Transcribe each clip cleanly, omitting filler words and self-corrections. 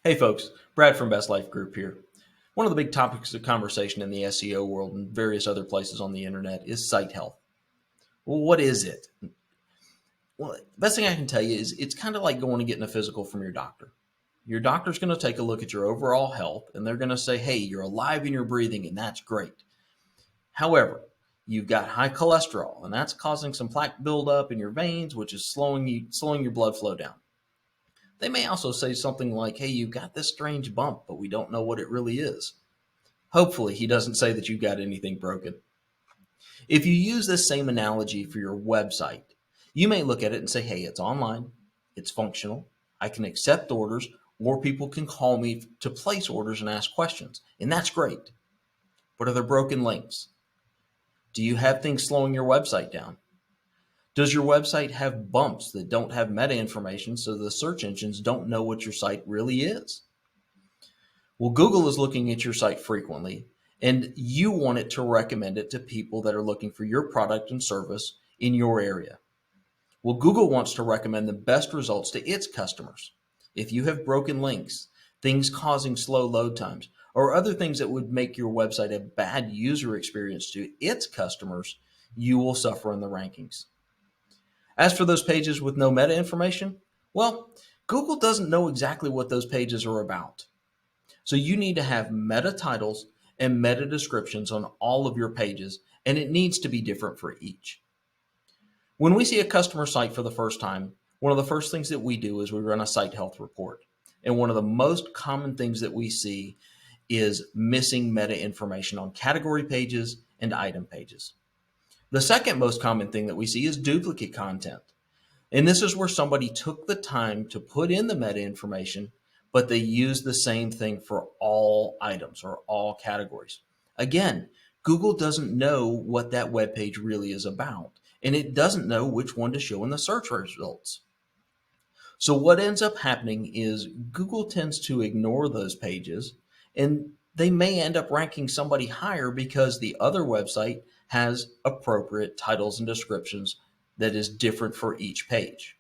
Hey folks, Brad from Best Life Group here. One of the big topics of conversation in the SEO world and various other places on the internet is site health. Well, what is it? Well, the best thing I can tell you is it's kind of like going and getting a physical from your doctor. Your doctor's going to take a look at your overall health and they're going to say, hey, you're alive and you're breathing, and that's great. However, you've got high cholesterol and that's causing some plaque buildup in your veins, which is slowing your blood flow down. They may also say something like, hey, you've got this strange bump, but we don't know what it really is. Hopefully, he doesn't say that you've got anything broken. If you use this same analogy for your website, you may look at it and say, hey, it's online, it's functional, I can accept orders, or people can call me to place orders and ask questions, and that's great. But are there broken links? Do you have things slowing your website down? Does your website have bumps that don't have meta information so the search engines don't know what your site really is? Well, Google is looking at your site frequently, and you want it to recommend it to people that are looking for your product and service in your area. Well, Google wants to recommend the best results to its customers. If you have broken links, things causing slow load times, or other things that would make your website a bad user experience to its customers, you will suffer in the rankings. As for those pages with no meta information, well, Google doesn't know exactly what those pages are about. So you need to have meta titles and meta descriptions on all of your pages, and it needs to be different for each. When we see a customer site for the first time, one of the first things that we do is we run a site health report. And one of the most common things that we see is missing meta information on category pages and item pages. The second most common thing that we see is duplicate content. And this is where somebody took the time to put in the meta information, but they use the same thing for all items or all categories. Again, Google doesn't know what that web page really is about, and it doesn't know which one to show in the search results. So what ends up happening is Google tends to ignore those pages, and they may end up ranking somebody higher because the other website has appropriate titles and descriptions that is different for each page.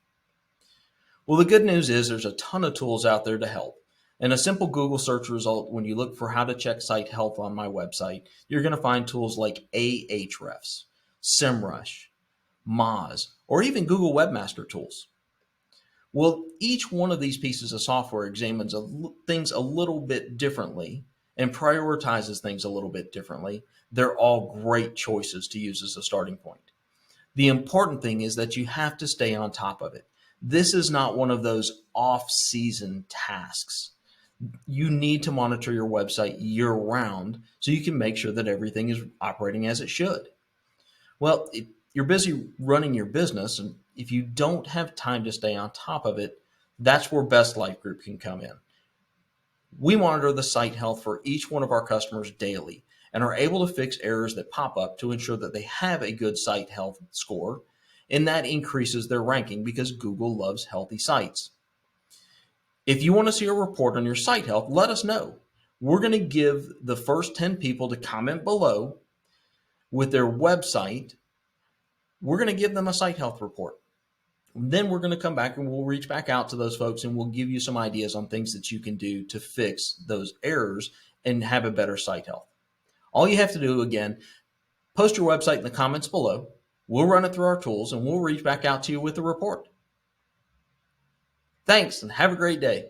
Well, the good news is there's a ton of tools out there to help. And a simple Google search result, when you look for how to check site health on my website, you're going to find tools like Ahrefs, SEMrush, Moz, or even Google Webmaster Tools. Well, each one of these pieces of software examines things a little bit differently and prioritizes things a little bit differently. They're all great choices to use as a starting point. The important thing is that you have to stay on top of it. This is not one of those off-season tasks. You need to monitor your website year-round so you can make sure that everything is operating as it should. Well, if you're busy running your business, and if you don't have time to stay on top of it, that's where Best Life Group can come in. We monitor the site health for each one of our customers daily and are able to fix errors that pop up to ensure that they have a good site health score, and that increases their ranking because Google loves healthy sites. If you want to see a report on your site health, let us know. We're going to give the first 10 people to comment below with their website. We're going to give them a site health report. Then we're going to come back and we'll reach back out to those folks and we'll give you some ideas on things that you can do to fix those errors and have a better site health. All you have to do, again, post your website in the comments below. We'll run it through our tools and we'll reach back out to you with a report. Thanks and have a great day.